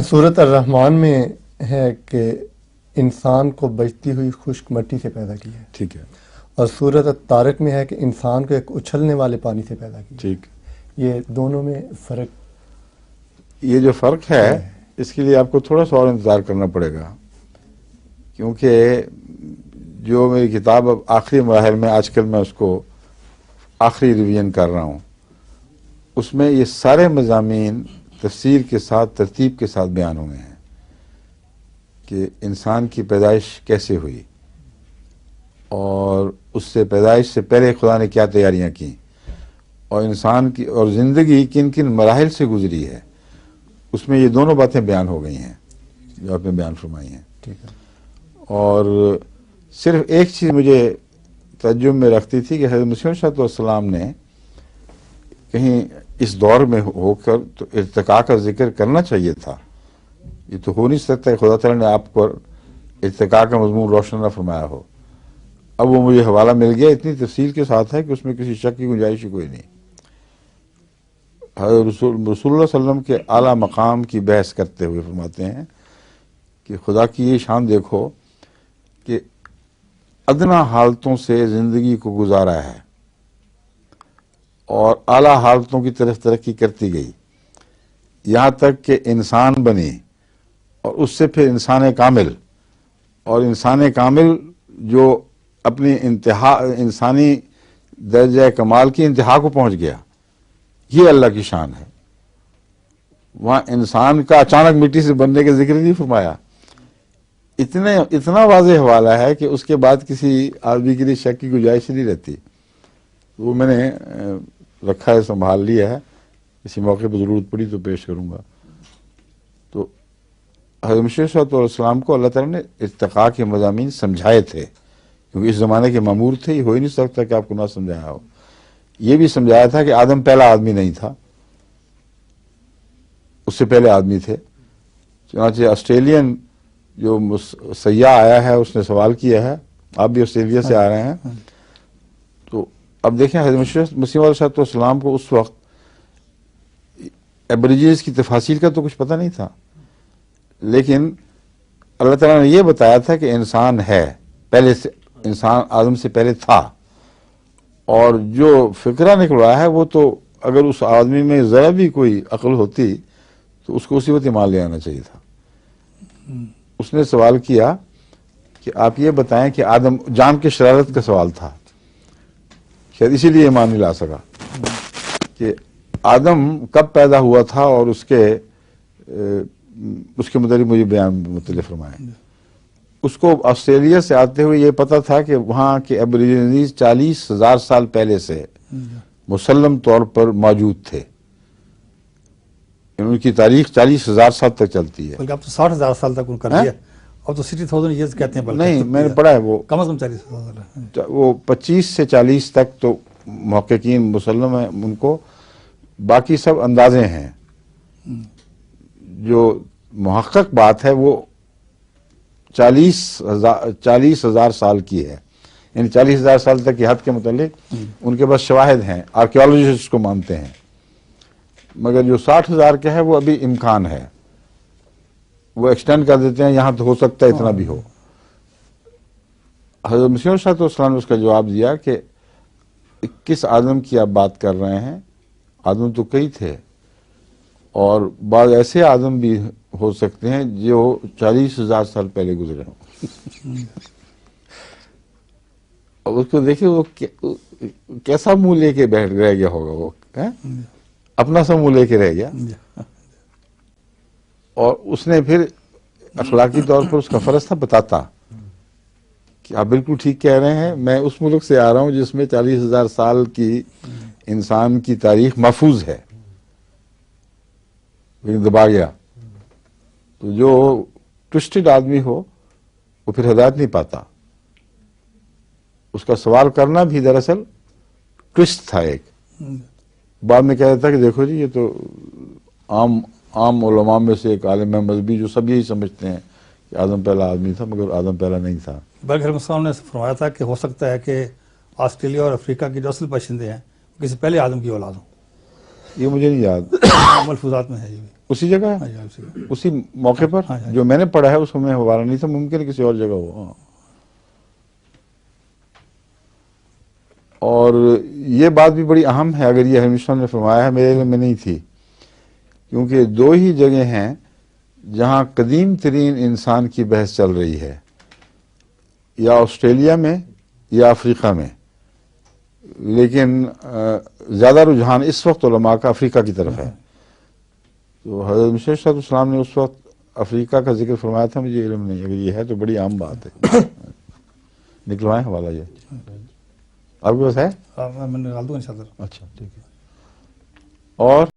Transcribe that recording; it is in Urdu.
سورۃ الرحمن میں ہے کہ انسان کو بجتی ہوئی خشک مٹی سے پیدا کیا ہے، ٹھیک ہے، اور سورۃ الطارق میں ہے کہ انسان کو ایک اچھلنے والے پانی سے پیدا کیا ہے۔ ٹھیک۔ یہ دونوں میں فرق یہ جو فرق ہے کیا ہے؟ اس کے لیے آپ کو تھوڑا سا اور انتظار کرنا پڑے گا، کیونکہ جو میری کتاب اب آخری مراحل میں آج کل میں اس کو آخری ریویژن کر رہا ہوں، اس میں یہ سارے مضامین تفسیر کے ساتھ ترتیب کے ساتھ بیان ہوئے ہیں کہ انسان کی پیدائش کیسے ہوئی، اور اس سے پیدائش سے پہلے خدا نے کیا تیاریاں کی، اور انسان کی اور زندگی کن کن مراحل سے گزری ہے، اس میں یہ دونوں باتیں بیان ہو گئی ہیں جو آپ نے بیان فرمائی ہیں۔ ٹھیک ہے۔ اور صرف ایک چیز مجھے تعجب میں رکھتی تھی کہ حضرت مسیح علیہ السلام نے کہیں اس دور میں ہو کر تو ارتقاء کا ذکر کرنا چاہیے تھا، یہ تو ہو نہیں سکتا ہے خدا تعالیٰ نے آپ پر ارتقاء کا مضمون روشن نہ فرمایا ہو۔ اب وہ مجھے حوالہ مل گیا، اتنی تفصیل کے ساتھ ہے کہ اس میں کسی شک کی گنجائش ہی کوئی نہیں۔ حضرت رسول اللہ صلی اللہ علیہ وسلم کے اعلیٰ مقام کی بحث کرتے ہوئے فرماتے ہیں کہ خدا کی یہ شان دیکھو کہ ادنا حالتوں سے زندگی کو گزارا ہے اور اعلیٰ حالتوں کی طرف ترقی کرتی گئی، یہاں تک کہ انسان بنی، اور اس سے پھر انسان کامل، اور انسان کامل جو اپنی انتہا انسانی درجہ کمال کی انتہا کو پہنچ گیا، یہ اللہ کی شان ہے۔ وہاں انسان کا اچانک مٹی سے بننے کا ذکر نہیں فرمایا، اتنا واضح حوالہ ہے کہ اس کے بعد کسی آدمی کے لیے شک کی گنجائش نہیں رہتی۔ وہ میں نے رکھا ہے، سنبھال لیا ہے، کسی موقع پہ ضرورت پڑی تو پیش کروں گا۔ تو حضرت مسیح صلی اللہ علیہ وسلم کو اللہ تعالیٰ نے ارتقاء کے مضامین سمجھائے تھے، کیونکہ اس زمانے کے مامور تھے، یہ ہو ہی نہیں سکتا کہ آپ کو نہ سمجھایا ہو۔ یہ بھی سمجھایا تھا کہ آدم پہلا آدمی نہیں تھا، اس سے پہلے آدمی تھے۔ چنانچہ آسٹریلین جو سیاح آیا ہے اس نے سوال کیا ہے، آپ بھی آسٹریلیا سے آ رہے ہیں، تو اب دیکھیں حضرت مسیح علیہ السلام کو اس وقت ایبریجنز کی تفاصیل کا تو کچھ پتہ نہیں تھا، لیکن اللہ تعالیٰ نے یہ بتایا تھا کہ انسان ہے، پہلے سے انسان آدم سے پہلے تھا، اور جو فکرہ نکلا ہے وہ تو اگر اس آدمی میں ذرا بھی کوئی عقل ہوتی تو اس کو اسی وقت ایمان لے آنا چاہیے تھا۔ اس نے سوال کیا کہ آپ یہ بتائیں کہ آدم، جان کے شرارت کا سوال تھا، شاید اسی لیے ایمان نہیں لا سکا، کہ آدم کب پیدا ہوا تھا اور اس کے متعلق مجھے بیان مختلف فرمائیں۔ اس کو آسٹریلیا سے آتے ہوئے یہ پتا تھا کہ وہاں کے ایبریجنیز 40,000 سال پہلے سے مسلم طور پر موجود تھے، ان کی تاریخ 40,000 سال تک چلتی ہے۔ بلکہ اب تو 60,000 سال تک ان کر دیا، اب تو 60,000 ایئرز کہتے ہیں، بلکہ نہیں، میں نے پڑھا ہے وہ کم از کم 40,000 وہ 25 سے 40 تک تو محققین مسلم ہیں ان کو، باقی سب اندازے ہیں۔ جو محقق بات ہے وہ 40,000 سال کی ہے، یعنی 40,000 سال تک کی حد کے متعلق ان کے پاس شواہد ہیں، آرکیالوجسٹ کو مانتے ہیں، مگر جو 60,000 کا ہے وہ ابھی امکان ہے، وہ ایکسٹینڈ کر دیتے ہیں، یہاں تو ہو سکتا ہے اتنا بھی ہو۔ حضرت مسیح علیہ السلام نے اس کا جواب دیا کہ کس آدم کی آپ بات کر رہے ہیں؟ آدم تو کئی تھے، اور بعض ایسے آدم بھی ہو سکتے ہیں جو 40,000 سال پہلے گزرے ہوں۔ اور اس کو دیکھیں وہ کیسا منہ لے کے بیٹھ رہ گیا ہوگا، وہ اپنا سا منہ لے کے رہ گیا، اور اس نے پھر اخلاقی طور پر اس کا فرض تھا بتاتا کہ آپ بالکل ٹھیک کہہ رہے ہیں، میں اس ملک سے آ رہا ہوں جس میں 40,000 سال کی انسان کی تاریخ محفوظ ہے، لیکن دبا گیا۔ تو جو ٹوسٹڈ آدمی ہو وہ پھر ہدایت نہیں پاتا۔ اس کا سوال کرنا بھی دراصل ٹوسٹ تھا ایک، بعد میں کہہ دیتا کہ دیکھو جی یہ تو عام علماء میں سے ایک عالم مذہبی جو سب یہی سمجھتے ہیں کہ آدم پہلا آدمی تھا، مگر آدم پہلا نہیں تھا۔ بلکہ مسلم نے فرمایا تھا کہ ہو سکتا ہے کہ آسٹریلیا اور افریقہ کے جو اصل باشندے ہیں کسی پہلے آدم کی اولاد ہوں۔ یہ مجھے نہیں یاد، ملفوظات میں ہے یہ بھی. اسی جگہ ہاں ہے، جی، اسی کا. اسی موقع پر ہاں، ہاں. جو میں نے پڑھا ہے اس میں حوالہ نہیں تھا، ممکن ہے کسی اور جگہ ہو. اور یہ بات بھی بڑی اہم ہے، اگر یہ ہمیشہ نے فرمایا ہے، میرے علم میں نہیں تھی، کیونکہ دو ہی جگہ ہیں جہاں قدیم ترین انسان کی بحث چل رہی ہے، یا آسٹریلیا میں یا افریقہ میں. لیکن زیادہ رجحان اس وقت علماء کا افریقہ کی طرف ہے. تو حضرت مسیح صلی اللہ علیہ وسلم نے اس وقت افریقہ کا ذکر فرمایا تھا، مجھے علم نہیں، اگر یہ ہے تو بڑی عام بات ہے. نکلوائیں حوالہ یہ آپ کے پاس ہے؟ میں نکال دوں انشاءاللہ. اچھا ٹھیک ہے. اور